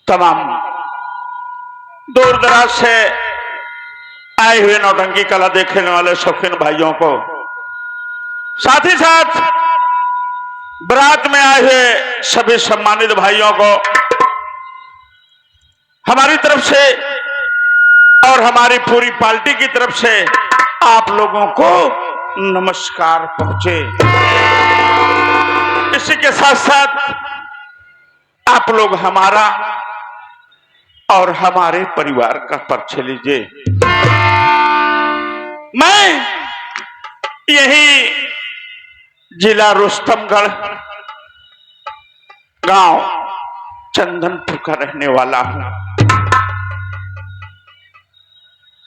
तमाम दूर दराज से आए हुए नौटंकी कला देखने वाले शौकीन भाइयों को, साथ ही साथ बारात में आए हुए सभी सम्मानित भाइयों को हमारी तरफ से और हमारी पूरी पार्टी की तरफ से आप लोगों को नमस्कार पहुंचे। इसी के साथ साथ आप लोग हमारा और हमारे परिवार का परिचय लीजिए। मैं यही जिला रुस्तमगढ़ गांव चंदनपुर का रहने वाला हूं।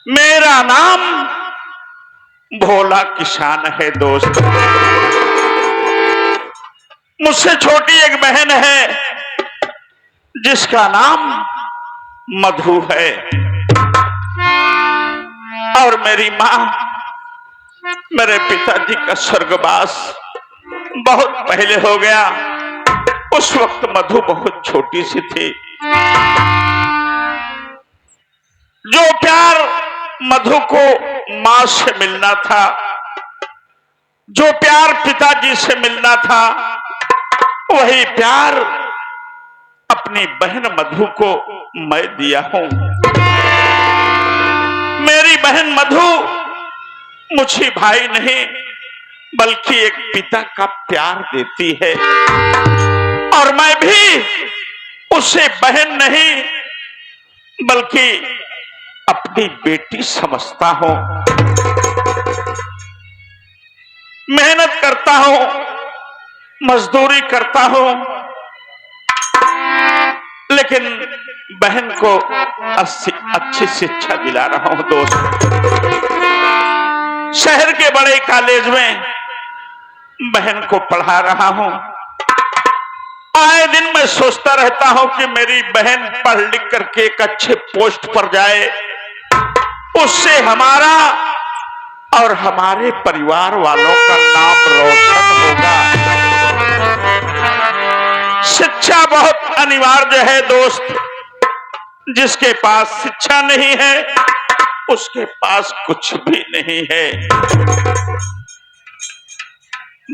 मेरा नाम भोला किसान है दोस्त। मुझसे छोटी एक बहन है जिसका नाम मधु है, और मेरी मां, मेरे पिताजी का स्वर्गवास बहुत पहले हो गया। उस वक्त मधु बहुत छोटी सी थी। जो प्यार मधु को मां से मिलना था, जो प्यार पिताजी से मिलना था, वही प्यार अपनी बहन मधु को मैं दिया हूं। मेरी बहन मधु मुझे भाई नहीं बल्कि एक पिता का प्यार देती है, और मैं भी उसे बहन नहीं बल्कि अपनी बेटी समझता हूं। मेहनत करता हूं, मजदूरी करता हूं, लेकिन बहन को अच्छी शिक्षा दिला रहा हूं दोस्त। शहर के बड़े कॉलेज में बहन को पढ़ा रहा हूं। आए दिन मैं सोचता रहता हूं कि मेरी बहन पढ़ लिख करके एक अच्छे पोस्ट पर जाए, उससे हमारा और हमारे परिवार वालों का नाम रोशन होगा। शिक्षा बहुत अनिवार्य है दोस्त। जिसके पास शिक्षा नहीं है उसके पास कुछ भी नहीं है।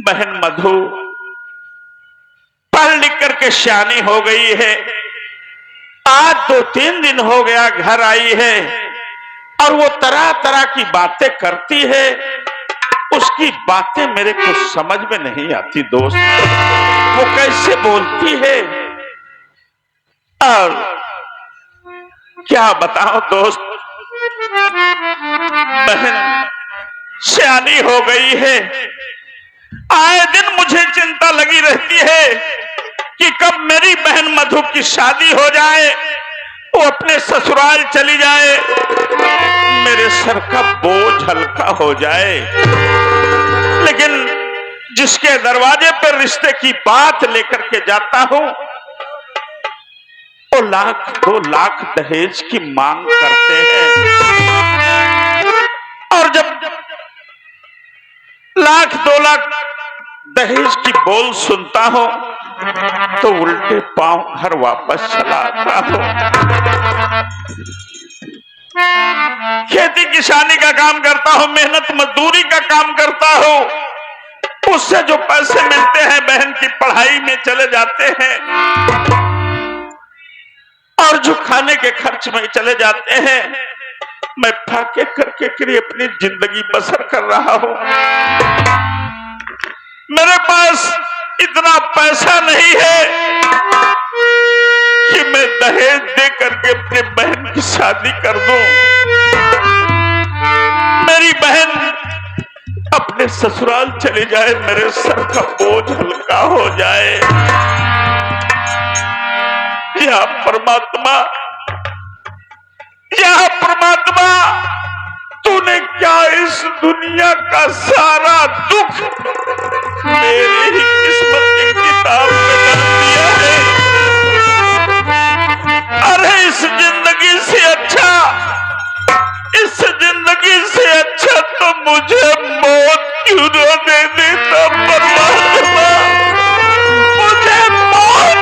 बहन मधु पढ़ लिख करके सियानी हो गई है। आज 2-3 दिन हो गया घर आई है और वो तरह तरह की बातें करती है। उसकी बातें मेरे को समझ में नहीं आती दोस्त। वो कैसे बोलती है और क्या बताओ दोस्त। बहन सियानी हो गई है। आए दिन मुझे चिंता लगी रहती है कि कब मेरी बहन मधु की शादी हो जाए, वो अपने ससुराल चली जाए, मेरे सर का बोझ हल्का हो जाए। लेकिन जिसके दरवाजे पर रिश्ते की बात लेकर के जाता हूं, वो 1-2 लाख दहेज की मांग करते हैं। और जब 1-2 लाख दहेज की बोल सुनता हूं तो उल्टे पांव घर वापस चला आता हूं। खेती किसानी का काम करता हूं, मेहनत मजदूरी का काम करता हूं। उससे जो पैसे मिलते हैं बहन की पढ़ाई में चले जाते हैं, और जो खाने के खर्च में चले जाते हैं। मैं फाके करके अपनी जिंदगी बसर कर रहा हूं। मेरे पास इतना पैसा नहीं है कि मैं दहेज दे करके अपनी बहन की शादी कर दूं। मेरी बहन अपने ससुराल चली जाए, मेरे सर का बोझ हल्का हो जाए। या परमात्मा, तूने क्या इस दुनिया का सारा दुख मेरी ही किस्मत की किताब में डाल दिया है। अरे इस जिंदगी से अच्छा तो मुझे मौत क्यों न दे देता परमात्मा। मुझे मौत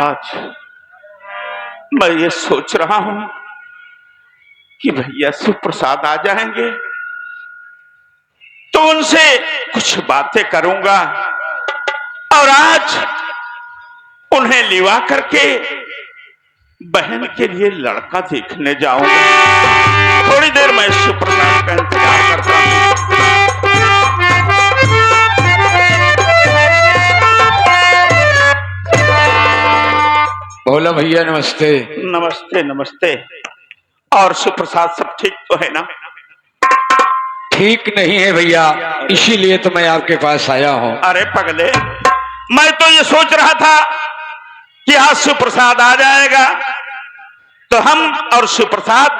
आज मैं ये सोच रहा हूं कि भैया सुप्रसाद आ जाएंगे तो उनसे कुछ बातें करूंगा और आज उन्हें लिवा करके बहन के लिए लड़का देखने जाऊंगा। थोड़ी देर मैं सुप्रसाद का इंतजार करता हूं। बोला भैया नमस्ते। नमस्ते नमस्ते। और सुप्रसाद सब ठीक तो है ना? ठीक नहीं है भैया, इसीलिए तो मैं आपके पास आया हूँ। अरे पगले, मैं तो ये सोच रहा था कि आज सुप्रसाद आ जाएगा तो हम और सुप्रसाद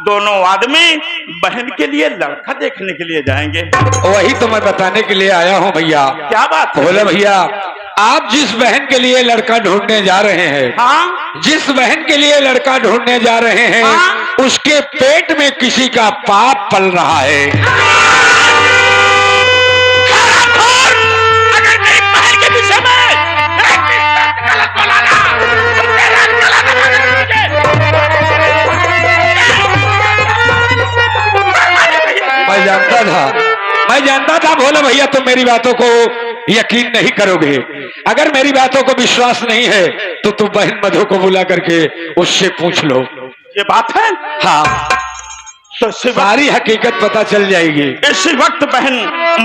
दोनों आदमी बहन के लिए लड़का देखने के लिए जाएंगे। वही तो मैं बताने के लिए आया हूँ भैया। क्या बात है? बोला भैया, आप जिस बहन के लिए लड़का ढूंढने जा रहे हैं, हाँ? जिस बहन के लिए लड़का ढूंढने जा रहे हैं, हाँ? उसके पेट में किसी का पाप पल रहा है। अगर मेरी बहन के विषय में गलत बोला ना, तो तेरा गलत मैं जानता था भोला भैया तुम मेरी बातों को यकीन नहीं करोगे। अगर मेरी बातों को विश्वास नहीं है तो तुम बहन मधु को बुला करके उससे पूछ लो। ये बात है? हाँ, तो सारी हकीकत पता चल जाएगी। इसी वक्त बहन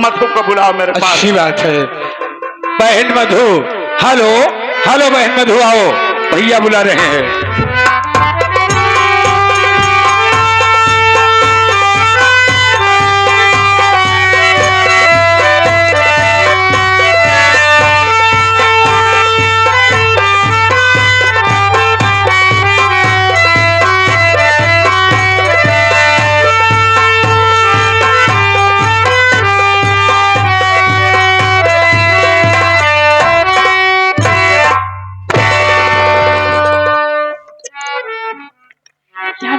मधु को बुलाओ मेरे पास। अच्छी बात है। बहन मधु, हेलो हेलो बहन मधु, आओ, भैया बुला रहे हैं।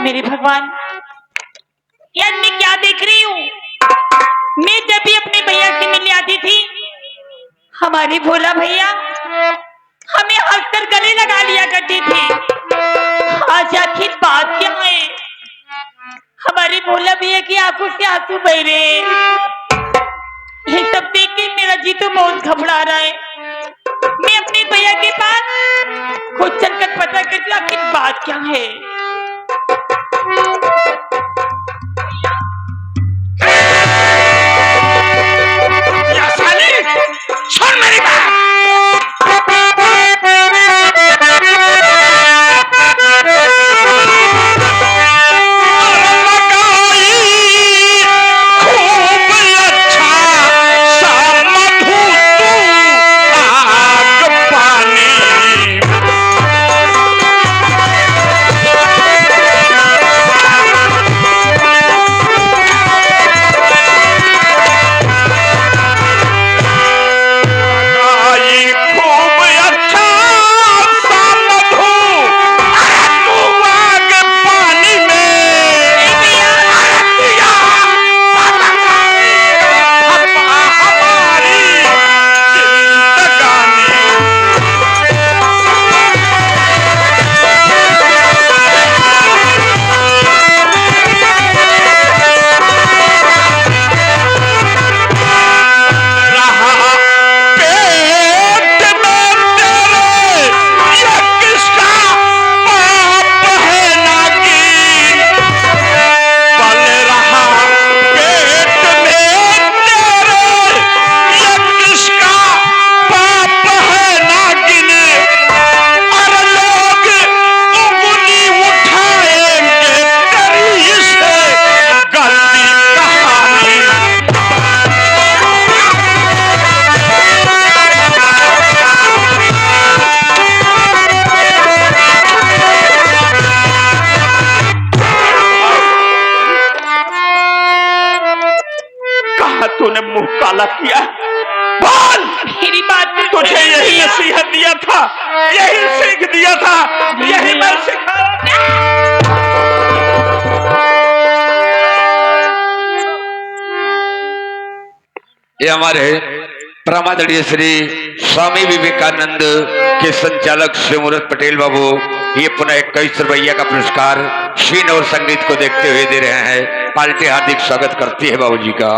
मेरे भगवान, यार मैं क्या देख रही हूँ? मैं जब भी अपने भैया से मिलने आती थी, हमारे भोला भैया हमें हंसकर गले लगा लिया करते थे। आज आखिर बात क्या है? हमारे भोला भैया की आंखों से आंसू बह रहे हैं। ये सब देख के मेरा जी तो बहुत घबरा रहा है। मैं अपने भैया के पास खुद चलकर पता करती हूँ आखिर बात क्या है। सुन मेरी बात। तूने मुंह काला किया? बोल। मेरी बात तुझे यही नसीहत दिया था, यही सीख दिया था, यही मैं सिखाया। ये हमारे परमादरणीय श्री स्वामी विवेकानंद के संचालक श्री मुरत पटेल बाबू ये पुनः 21 रुपया का पुरस्कार शीन और संगीत को देखते हुए दे रहे हैं। पार्टी हार्दिक स्वागत करती है बाबूजी का।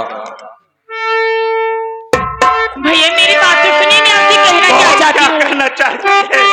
भैया मेरी बात तो सुनिए, मैं आपसे कहना क्या चाहती हूँ। कहना चाहती है?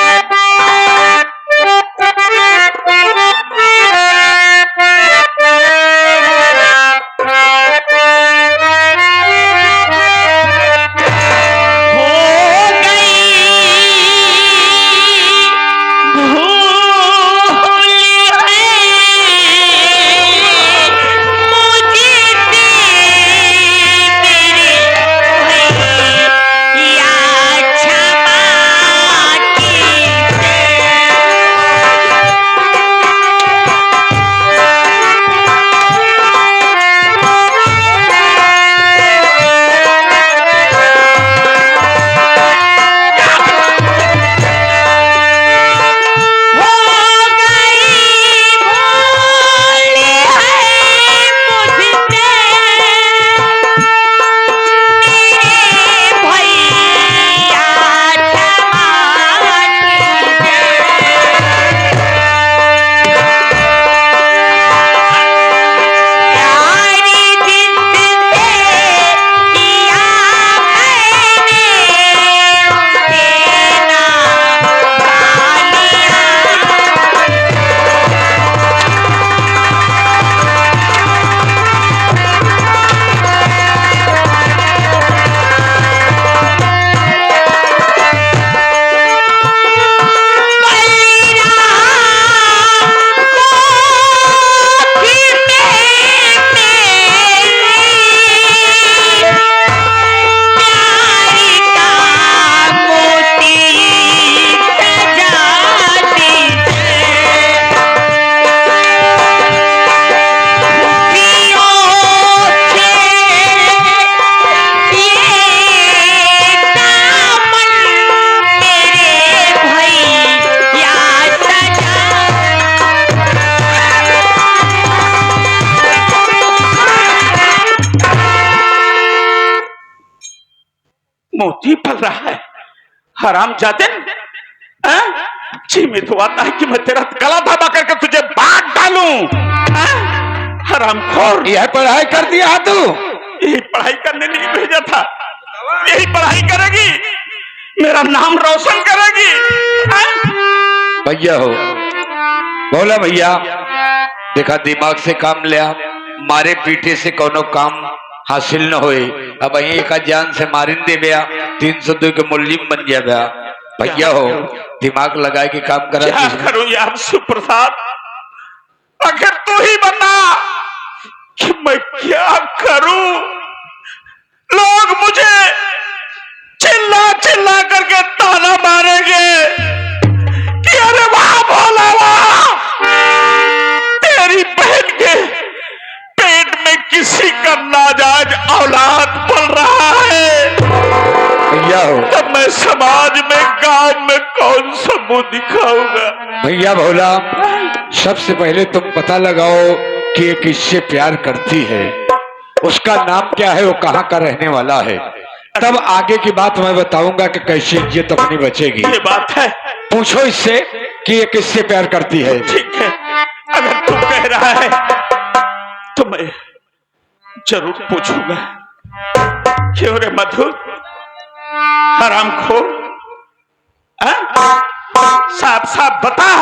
मोती फल रहा है हराम जाते जी में तो आता है कि मैं तेरा गला दबा करके तुझे बांट डालूं। हराम खोर, यह पढ़ाई कर दिया तू? यही पढ़ाई करने नहीं भेजा था, यही पढ़ाई करेगी, मेरा नाम रोशन करेगी। भैया हो बोला भैया देखा दिमाग से काम लिया, मारे पीटे से कोनो काम हासिल न होए। अब यही का जान से मारिंदे बया 302 के मुल्जिम बन गया बया। भैया हो दिमाग लगा के काम करा। क्या करूं यार सुप्रसाद, आखिर तू ही बता कि मैं क्या करूं। लोग मुझे चिल्ला चिल्ला करके ताना मारेंगे कि अरे वाह भोला वाह, तेरी बहन के पेट में किसी का नाजायज औलाद पल रहा है। भैया हो तब मैं समाज में गांव में कौन सा मुंह दिखाऊंगा। भैया भोला सबसे पहले तुम पता लगाओ कि ये किससे प्यार करती है, उसका नाम क्या है, वो कहाँ का रहने वाला है। तब आगे की बात मैं बताऊंगा कि कैसे इज्जत अपनी बचेगी। ये बात है, पूछो इससे कि ये किससे प्यार करती है। ठीक है, अगर तू कह रहा है तो मैं जरूर पूछूंगा। क्यों रे मधु हरामखोर, साफ साफ बता